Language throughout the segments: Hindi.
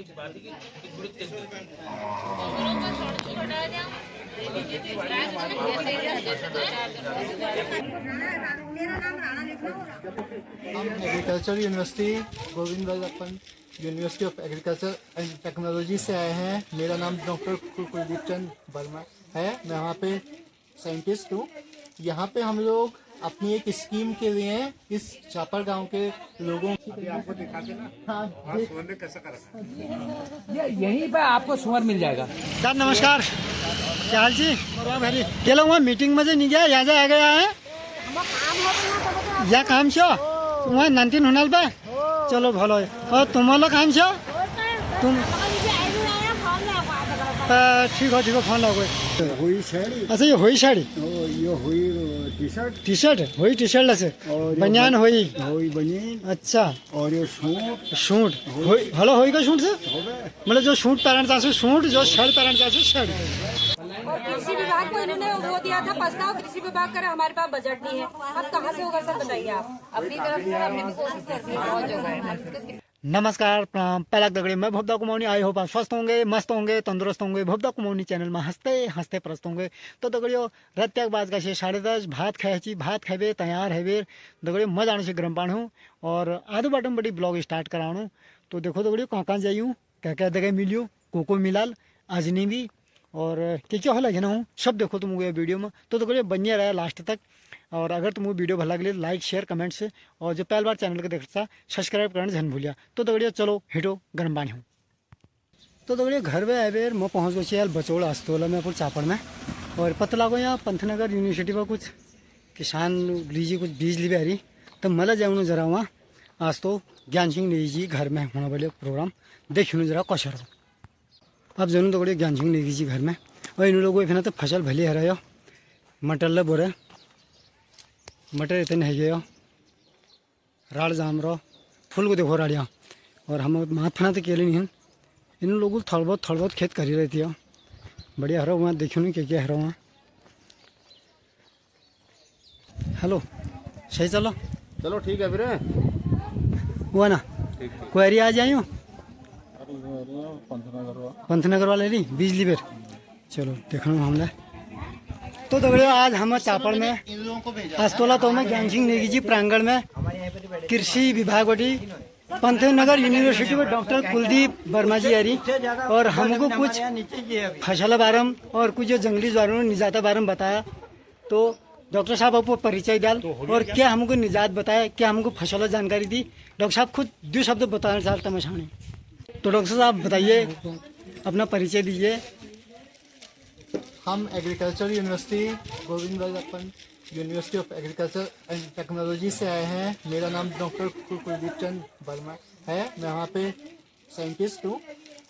हम agriculture university Govind Vallabh university of agriculture and technology से आए हैं। मेरा नाम डॉक्टर कुलदीप चंद वर्मा है। मैं वहाँ पे साइंटिस्ट हूँ। यहाँ पे हम लोग अपनी एक स्कीम के लिए इस चापर गांव के लोगों की आपको दिखाते ना। हाँ, सुअर ने कैसा करा यहीं पे आपको सुअर मिल जाएगा। सर नमस्कार, क्या हाल जी? के लोग वहाँ मीटिंग में नहीं गया, यहाँ से आ गया है या काम छो वहाँ 19 होनल पे। चलो भलो है। और तुम लोग काम छो तुम ठीक हो फोन लगो। हुई साड़ी अच्छा ये हुई साड़ी, ये हुई टी शर्ट हुई टी शर्ट से बनियान हुई बनियान। अच्छा, और ये सूट हुई भलो हुई का सूट से मतलब जो सूट पहनना चाहते सूट, जो शर्ट पहनना चाहते शर्ट। कृषि विभाग को इन्होंने वो दिया था प्रस्ताव, कृषि विभाग करे हमारे पास बजट नहीं है, अब कहाँ से होगा सर बताइए आप। अपनी तरफ से हमने भी कोशिश करती है बहुत जगह। नमस्कार, प्रणाम। पहला दगड़े मैं भोपदा कुमाऊनी। आई होप आप स्वस्थ होंगे, मस्त होंगे, तंदुरुस्त होंगे। भोपदा कुमाऊनी चैनल में हंसते हंसते प्रस्त होंगे। तो दगड़ियों रत्याक बाज का 10:30 भात खाए भात खाबे तैयार है बेर दगड़ियों मजा आने से गर्म पानी हूँ और आधु बाटम बड़ी ब्लॉग स्टार्ट कराऊँ। तो देखो दगड़ियों कहाँ जाइयूँ, क्या क्या जगह मिलियो, कोको मिलाल अजनी भी और क्या हल ना हूँ सब देखो तुम वीडियो में। तो दगड़ियों बनिए रहा लास्ट तक। और अगर तुमको वीडियो भला लगे लाइक शेयर कमेंट से, और जो पहली बार चैनल को देखता सब्सक्राइब करना जन भूलिया। तो दगड़िया चलो हिटो गर्म पानी हूँ। तो दगड़िया घर में आए बेर मैं पहुँच गई यार बचोड़ अस्तोला में पुर चापड़ में। और पता लागो यहाँ पंतनगर यूनिवर्सिटी पर कुछ किसान लीजिए कुछ बीज ली रही। तो मला जाऊँ जरा वहाँ आज तो ज्ञान सिंह लीजिए घर में होने वाले प्रोग्राम देखिए जरा कौशल। अब जरूर दगड़िया ज्ञान सिंह लीजिए घर में। और इन लोगों को तो फसल भले है रहे मटर बोरे मटर इतने नहीं गए राड़ जाम रो फूल को देखो राड़िया। और हम माथ फना तो केले नहीं इन लोगों थोड़ा बहुत खेत करी रहती है। बढ़िया हरो वहाँ देखो नहीं क्या हरो वहाँ। हेलो सही चलो चलो ठीक है फिर हुआ ना कोई एरिया आ जाइयो पंथनगर वाले ली बिजली बेर। चलो देखना हमने। तो दगड़ियों आज हम चापड़ में अस्तोला तो में ज्ञान सिंह नेगी जी प्रांगण में कृषि विभाग वटी पंतनगर यूनिवर्सिटी में डॉक्टर कुलदीप वर्मा जी आ रही। और हमको कुछ फसल बारे में और कुछ जो जंगली जानवरों निजात बारे में बताया। तो डॉक्टर साहब आपको परिचय डाल और क्या हमको निजात बताया, क्या हमको फसल जानकारी दी। डॉक्टर साहब खुद 2 शब्द बताना चाहता मैं सामने। तो डॉक्टर साहब बताइए, अपना परिचय दीजिए। हम agriculture university Govind Vallabh university of agriculture and technology से आए हैं। मेरा नाम डॉक्टर कुलदीप चंद वर्मा है। मैं वहाँ पे साइंटिस्ट हूँ।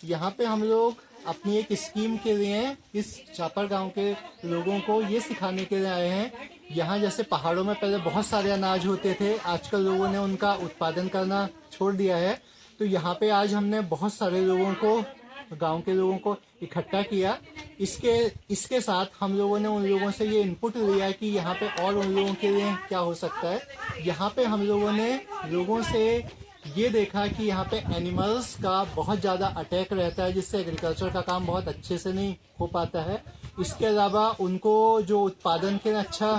यहाँ पे हम लोग अपनी एक स्कीम के लिए इस चापर गांव के लोगों को ये सिखाने के लिए आए हैं। यहाँ जैसे पहाड़ों में पहले बहुत सारे अनाज होते थे, आजकल लोगों ने उनका उत्पादन करना छोड़ दिया है। तो यहाँ पे आज हमने बहुत सारे लोगों को, गांव के लोगों को इकट्ठा किया। इसके साथ हम लोगों ने उन लोगों से ये इनपुट लिया कि यहाँ पे और उन लोगों के लिए क्या हो सकता है। यहाँ पे हम लोगों ने लोगों से ये देखा कि यहाँ पे एनिमल्स का बहुत ज़्यादा अटैक रहता है, जिससे एग्रीकल्चर का काम बहुत अच्छे से नहीं हो पाता है। इसके अलावा उनको जो उत्पादन के लिए अच्छा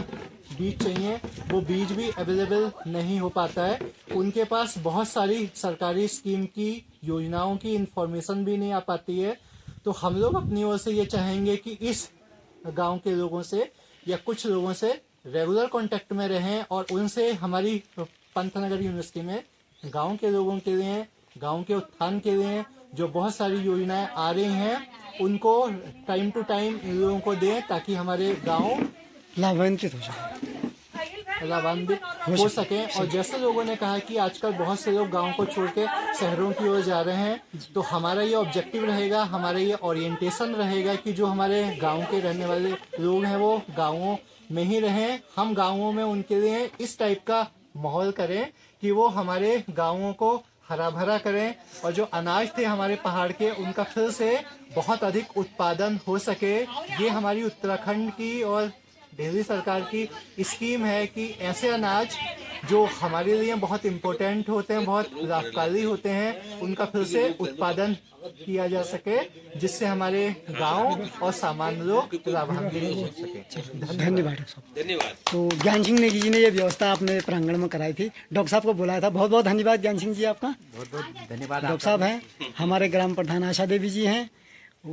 बीज चाहिए वो बीज भी अवेलेबल नहीं हो पाता है। उनके पास बहुत सारी सरकारी स्कीम की योजनाओं की इंफॉर्मेशन भी नहीं आ पाती है। तो हम लोग अपनी ओर से ये चाहेंगे कि इस गांव के लोगों से या कुछ लोगों से रेगुलर कांटेक्ट में रहें और उनसे हमारी पंतनगर यूनिवर्सिटी में गांव के लोगों के लिए, गांव के उत्थान के लिए जो बहुत सारी योजनाएं आ रही हैं उनको टाइम टू टाइम इन लोगों को दें ताकि हमारे गांव लाभान्वित हो सके। और जैसे लोगों ने कहा कि आजकल बहुत से लोग गांव को छोड़ के शहरों की ओर जा रहे हैं, तो हमारा ये ऑब्जेक्टिव रहेगा, हमारा ये ओरिएंटेशन रहेगा कि जो हमारे गांव के रहने वाले लोग हैं वो गांवों में ही रहें। हम गांवों में उनके लिए इस टाइप का माहौल करें कि वो हमारे गांवों को हरा भरा करें और जो अनाज थे हमारे पहाड़ के उनका फिर से बहुत अधिक उत्पादन हो सके। ये हमारी उत्तराखंड की और दिल्ली सरकार की स्कीम है कि ऐसे अनाज जो हमारे लिए बहुत इम्पोर्टेंट होते हैं, बहुत लाभकारी होते हैं, उनका फिर से उत्पादन किया जा सके, जिससे हमारे गांव और सामान्य लोग लाभान्वित हो सके। धन्यवाद डॉक्टर साहब। धन्यवाद। तो ज्ञान सिंह नेगी जी ने ये व्यवस्था अपने प्रांगण में कराई थी, डॉक्टर साहब को बुलाया था। बहुत बहुत धन्यवाद ज्ञान सिंह जी आपका। बहुत बहुत धन्यवाद। डॉक्टर साहब हैं, हमारे ग्राम प्रधान आशा देवी जी हैं,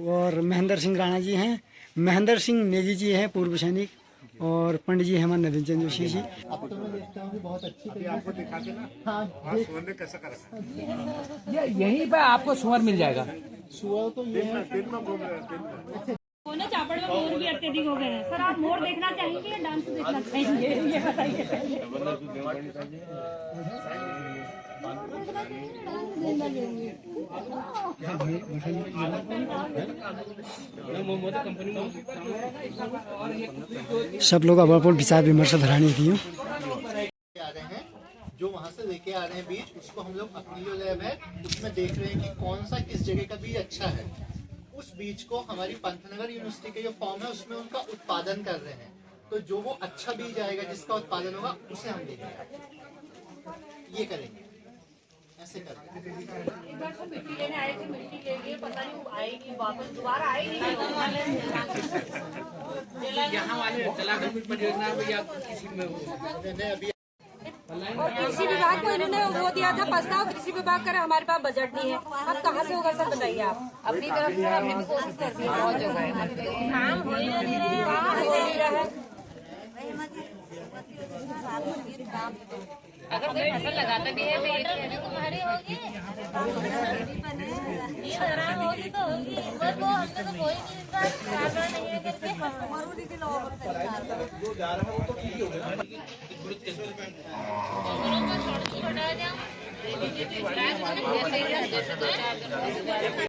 और महेंद्र सिंह राणा जी हैं, महेंद्र सिंह नेगी जी हैं पूर्व सैनिक, और पंडित जी हेमंत नवीन चंद्र जोशी जी। अब तो मैं देखता हूँ कि बहुत अच्छी आपको दिखा के ना हाँ सुअर कैसा कर रखा है। यहीं पे आपको सुअर मिल जाएगा। सुअर तो ये है। दिन में घूम रहे हैं, दिन में। होने चापड़ में मोर भी अत्यधिक हो गए हैं। सर आप मोर देखना चाहेंगे या डांस देखना चाहेंगे, ये बताइए। सब लोग अब अपन विचार विमर्श धरानी थी। आ रहे हैं जो वहाँ से लेके आ रहे हैं बीज, उसको हम लोग अपनी जो लैब है उसमें देख रहे हैं कि कौन सा किस जगह का बीज अच्छा है। उस बीज को हमारी पंतनगर यूनिवर्सिटी के जो फॉर्म है उसमें उनका उत्पादन कर रहे हैं। तो जो वो अच्छा बीज आएगा जिसका उत्पादन होगा उसे हम लेंगे। ये करेंगे, ऐसे करेंगे। मिट्टी लेने आए थे, मिट्टी ले लिए, पता नहीं वो आएगी वापस, दोबारा आएगी यहाँ वाले जलाकर परियोजना में या किसी में अभी और कृषि विभाग को इन्होंने वो दिया था प्रस्ताव, कृषि विभाग का हमारे पास बजट नहीं है। अब कहाँ से होगा सर बताइए आप। अपनी तरफ से हमने भी कोशिश कर दी है, बहुत जगह है, काम हो ही नहीं रहा है। अगर कोई फसल लगाता भी है तो ये तुम्हारी होगी, ये आराम होगी तो होगी, पर वो हमने तो कोई भी नहीं है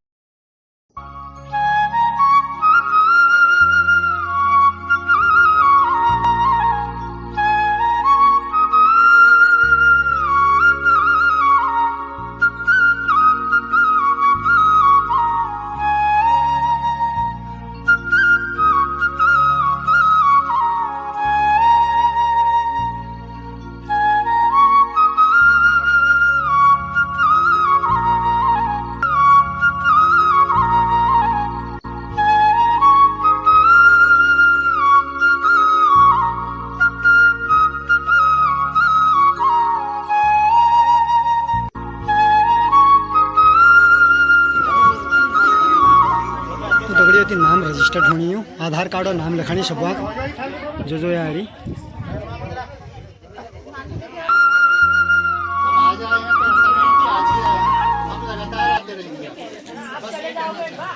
करके नाम रजिस्टर्ड होनी हो, आधार कार्ड और नाम लिखानी सब बात जो जो यारी। आज आए हैं तो ऐसा नहीं कि आज ही आए हैं, हम लगातार आते रहेंगे।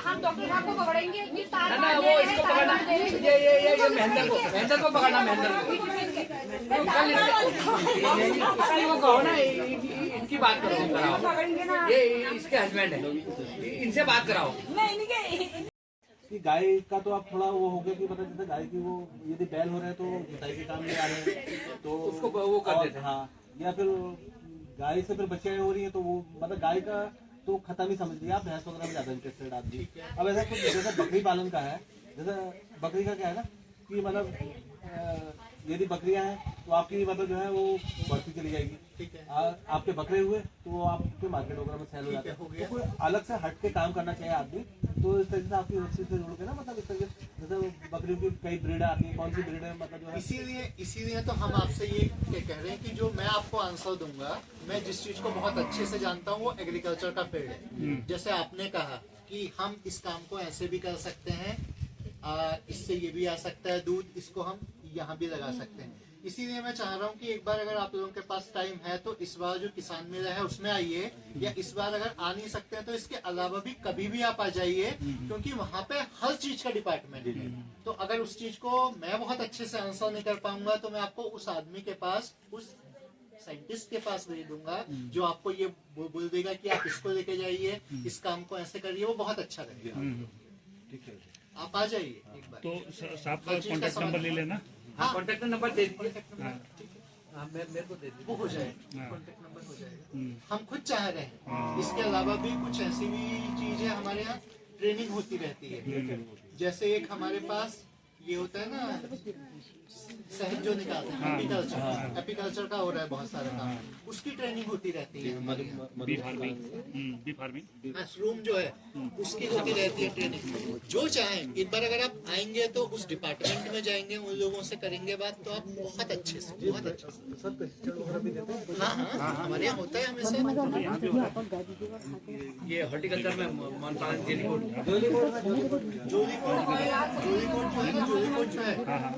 हम डॉक्टर साहब को पकड़ेंगे, ना वो इसको पकड़ना, ये महेंद्र को पकड़ना, महेंद्र को कहो ना, इनकी बात करो, ये इसके हस्बैंड है, इनसे बात कराओ। कि गाय का तो आप थोड़ा वो हो गया कि मतलब जैसे गाय की वो यदि बैल हो रहे हैं तो जुताई के काम में आ रहे हैं तो उसको वो कर देते हैं। हाँ, या फिर गाय से फिर बच्चियां हो रही है तो वो मतलब गाय का तो खत्म ही समझ लिया, आप भैंस वगैरह में ज्यादा इंटरेस्टेड आदमी। अब ऐसा कुछ जैसे बकरी पालन का है, जैसे बकरी का क्या है ना कि मतलब यदि बकरियां हैं तो आपकी मतलब जो है वो बढ़ती चली जाएगी। ठीक है। आपके बकरे हुए तो वो आपके मार्केट वगैरह में सेल हो जाते हैं। तो कोई अलग से हट के काम करना चाहिए आदमी। तो इस तरीके से आपकी यूनिवर्सिटी से जुड़ के ना मतलब इस तरीके जैसे बकरियों की कई ब्रीड आती है, कौन सी ब्रीड है मतलब जो है इसीलिए तो हम आपसे ये कह रहे हैं कि जो मैं आपको आंसर दूंगा, मैं जिस चीज को बहुत अच्छे से जानता हूँ वो एग्रीकल्चर का फील्ड है। जैसे आपने कहा कि हम इस काम को ऐसे भी कर सकते हैं, इससे ये भी आ सकता है दूध, इसको हम यहाँ भी लगा सकते हैं। इसीलिए मैं चाह रहा हूँ कि एक बार अगर आप लोगों के पास टाइम है तो इस बार जो किसान मेला है उसमें आइए, या इस बार अगर आ नहीं सकते हैं तो इसके अलावा भी कभी भी आप आ जाइए, क्योंकि वहाँ पे हर चीज का डिपार्टमेंट है। तो अगर उस चीज को मैं बहुत अच्छे से आंसर नहीं कर पाऊंगा तो मैं आपको उस आदमी के पास, उस साइंटिस्ट के पास भेज दूंगा जो आपको ये बोल देगा कि आप इसको लेके जाइए, इस काम को ऐसे करिए, वो बहुत अच्छा लगेगा। ठीक है। आप आ जाइए एक बार। तो साहब का कॉन्टेक्ट नंबर ले लेना। हाँ, कॉन्टेक्ट नंबर दे दीजिए। हाँ, मेरे को दे दीजिए। वो हो जाएगा, कॉन्टेक्ट नंबर हो जाएगा। हम खुद चाह रहे हैं, इसके अलावा भी कुछ ऐसी भी चीजें हमारे यहाँ ट्रेनिंग होती रहती है। जैसे एक हमारे पास ये होता है ना शहद जो निकालते हैं एपीकल्चर, एपीकल्चर का हो रहा है बहुत सारा काम, उसकी ट्रेनिंग होती रहती है हमारे यहाँ। बी फार्मिंग मशरूम जो है उसकी होती रहती है ट्रेनिंग। जो चाहें एक बार अगर आप आएंगे तो उस डिपार्टमेंट में जाएंगे, उन लोगों से करेंगे बात, तो आप बहुत अच्छे से हाँ हाँ हमारे यहाँ होता है हमेशा। ये हॉर्टिकल्चर में मान पालन के लिए जोलीकोट जो है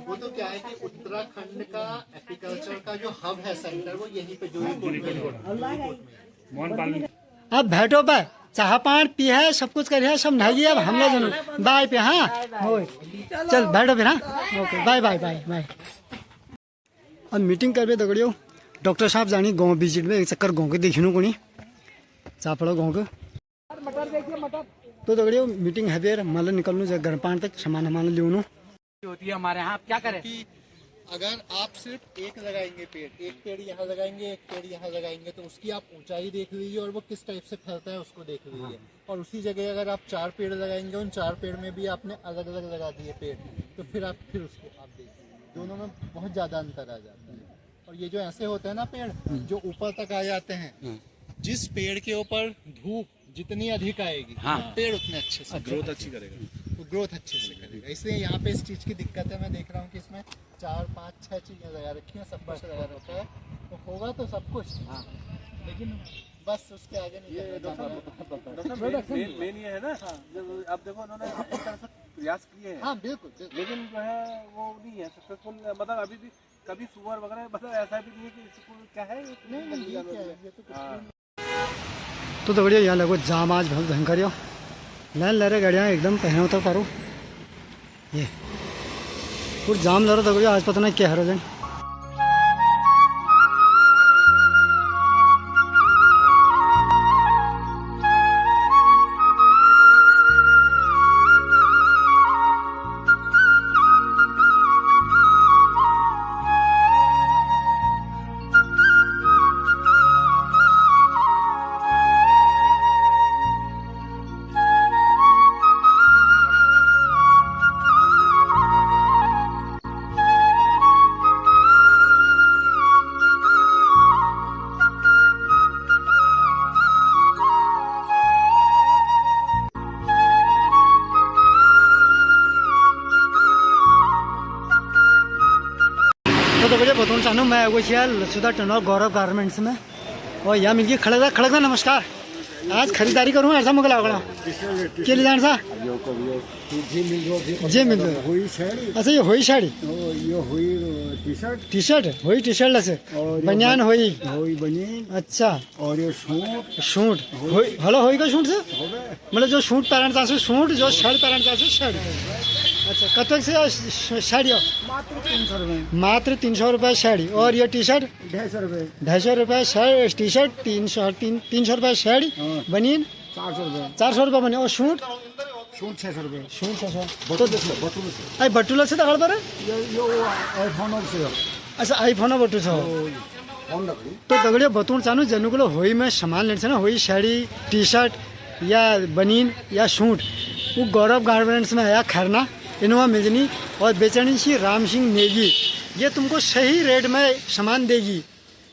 वो तो क्या है कि उत्तराखंड का एग्रीकल्चर का जो हब है सेंटर, वो यहीं पे जोलीकोट मोहन पालन अब बैठो पे चाह पान पी है सब कुछ कर है सब नहाइए। अब हम लोग जरूर बाय पे हाँ हो चल बैठो फिर हाँ okay bye bye bye bye. अब मीटिंग कर दगड़ियो डॉक्टर साहब जानी गाँव विजिट में एक चक्कर गाँव के देखने को नहीं चापड़ो गाँव के तो दगड़ियो मीटिंग है फिर मतलब निकलूँ घर पान तक सामान हमान ले होती है हमारे यहाँ। आप क्या करें? कि अगर आप सिर्फ एक लगाएंगे पेड़, एक पेड़ यहाँ लगाएंगे, एक पेड़ यहाँ लगाएंगे, तो उसकी आप ऊंचाई देख लीजिए और वो किस टाइप से फैलता है उसको देख लीजिए। और उसी जगह अगर आप 4 पेड़ लगाएंगे, उन 4 पेड़ में भी आपने अलग अलग लगा दिए पेड़, तो फिर उसको आप देखिए दोनों में बहुत ज़्यादा अंतर आ जाता है। और ये जो ऐसे होते हैं ना पेड़ जो ऊपर तक आ जाते हैं, जिस पेड़ के ऊपर धूप जितनी अधिक आएगी पेड़ उतने अच्छे से ग्रोथ अच्छी करेगा, ग्रोथ अच्छे से करेगा। इसलिए यहाँ पे इस चीज़ की दिक्कत है। मैं देख रहा हूँ कि इसमें 4, 5, 6 चीज़ें लगा रखी हैं, सब कुछ लगा रखा है, तो होगा तो सब कुछ, लेकिन बस उसके आगे नहीं। मेन ये है ना, अब देखो उन्होंने अपनी तरफ से प्रयास किए हैं। हाँ बिल्कुल, लेकिन जो है वो नहीं है सक्सेसफुल, मतलब अभी भी कभी सुअर वगैरह मतलब ऐसा भी नहीं है कि इसको क्या है तो दगड़ियो यहाँ लगो जाम आज बहुत भयंकर यो लाइन ले रहे गाड़ियाँ एकदम पहने उतर पारो ये पूरा जाम ले रहा दगड़ियो आज पता नहीं क्या है जन। तो बढ़िया बताना चाहूँ मैं वो लसुदा टनौर गौरव गारमेंट्स में और यहाँ मिल गई खड़कदा नमस्कार। आज खरीदारी करूँ ऐसा मुगल आवड़ा के लिए जान सा जी मिल अच्छा ये होई साड़ी टी शर्ट होई टी शर्ट लसे बनियान होई अच्छा और ये शूट होई हलो होई का शूट से मतलब जो शूट पैरेंट चाहे शूट जो शर्ट पैरेंट चाहे शर्ट अच्छा कतक से साड़ी मात्र 300 रुपये साड़ी और ये टी शर्ट 250 रुपये टी शर्ट 300 रुपये साड़ी बनियन 400 रुपये बनिए और शूट 600 रुपये शूट 600 तो बटूला से दखल पर अच्छा आईफोन बटू से तो दगड़ियों बतून चाहूँ जनू होई में सामान लेने ना होई साड़ी टी शर्ट या बनियन या शूट वो गौरव गारमेंट्स में आया खरना इनोवा मिलनी और बेचनी सी राम सिंह नेगी ये तुमको सही रेट में सामान देगी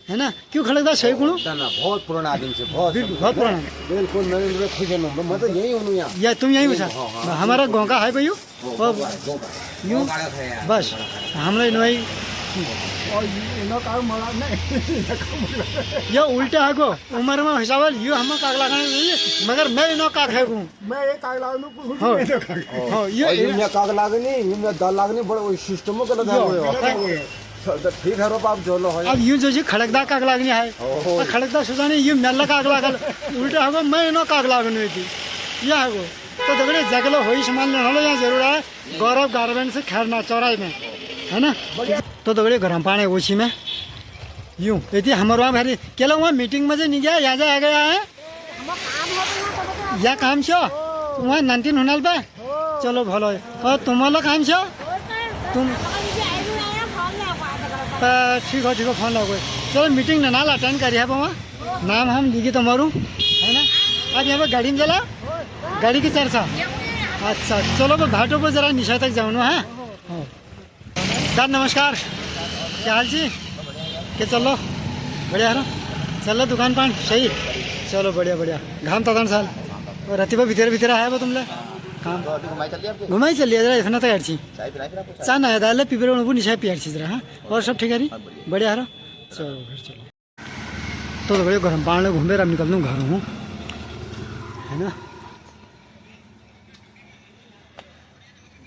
है ना। क्यों खड़कदा सही गुणो बहुत पुराना आदमी से बहुत पुराना बिल्कुल मैं खुश हूं मैं तो यही हूं या तुम यही बचा हमारा गांव का है भैया यूं बस हम लोग इनवाई ये उल्टे है को उम्र में हिसाब ये हम काग लगाने नहीं मगर मैं इनो काग है को मैं एक काग लागनु हां ये काग लागनी ये दाल लागनी बड़ा सिस्टम में गलत है ठीक है रोप आप जो लो अब यूं जो खड़कदा काग लागनी है खड़कदा सुजाने ये मेला काग लागल उल्टा है मैं इनो काग लागनु थी ये है को तो दगड़े जगलो होई सामान लेना लो यहाँ जरूर है गौरव गारमेंट से खैरना चौराहे में है ना। तो दगड़े गरम पानी ओछी में यूं यदि हमारे वहाँ भारी केला वहाँ मीटिंग में से नहीं गया यहाँ आ गया है या काम छो वहाँ नंतीन हुनाल पे चलो भलो और तुम्हारा काम छो तुम ठीक हो फोन लगो चलो मीटिंग ना अटेंड करिए वहाँ नाम हम लिखी तुम्हारू है ना। आज यहाँ पे गाड़ी में चला गाड़ी की चर्चा अच्छा चलो मैं घाटों पर जरा निशा तक जाऊँ हाँ सर नमस्कार, क्या हाल जी? क्या चल लो? बढ़िया है ना? चल लो दुकान पान सही? चलो बढ़िया बढ़िया। घाम तादन साल और रतिबा भीतर भीतर आया बा तुमले काम घुमाई चलिए जरा इतना तैयार छी चाह ना दाल पीपे निशा पियार छी जरा। हाँ और सब ठीक है री? बढ़िया है। चलो फिर चलो तो बढ़िया गर्म पानी घूमे अब निकल दूँ घर हूँ है ना।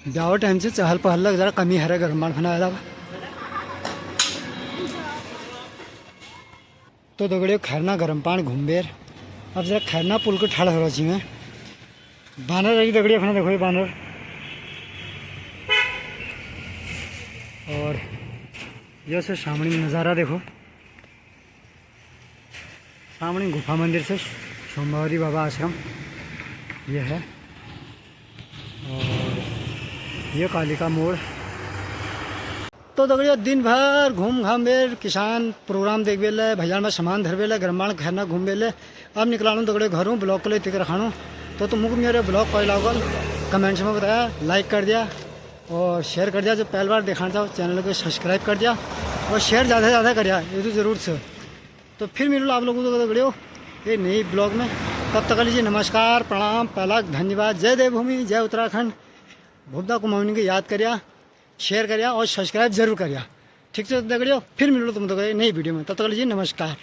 ब्याह टाइम से चहल पहल लग जरा कमी है गर्म पानी खाना आया। तो दगड़ियों खैरना गर्म पानी घूमबेर अब जरा खैरना पुल को ठाड़ हो रही मैं बानर रही दगड़ियों खाना देखो ये बानर। और ये से सामने नज़ारा देखो, सामने गुफा मंदिर से सोमवारी बाबा आश्रम ये है। और ये कालिका मोड़। तो दगड़ियों दिन भर घूम घाम बेल किसान प्रोग्राम देख बेले भैया में सामान धर बेले गरमाण खैरना घूम बेले अब निकलाणु दगड़ियों घरों ब्लॉग के लिए तिक रखाणु। तो मुझे मेरे ब्लॉग कोई लागल कमेंट्स में बताया, लाइक कर दिया और शेयर कर दिया। जो पहली बार देखना चाहो चैनल को सब्सक्राइब कर दिया और शेयर ज़्यादा से ज़्यादा करिया ये तो ज़रूर से। तो फिर मिलो आप लोगों को दगड़ियों ये नई ब्लॉग में। तब तक लीजिए नमस्कार प्रणाम पहला धन्यवाद। जय देवभूमि जय उत्तराखंड। भूपदा कुमाऊनी को याद करिया, शेयर करिया और सब्सक्राइब जरूर करिया। ठीक है दगड़ियों फिर मिलो तुम तो नई वीडियो में। तब तक लीजिए नमस्कार।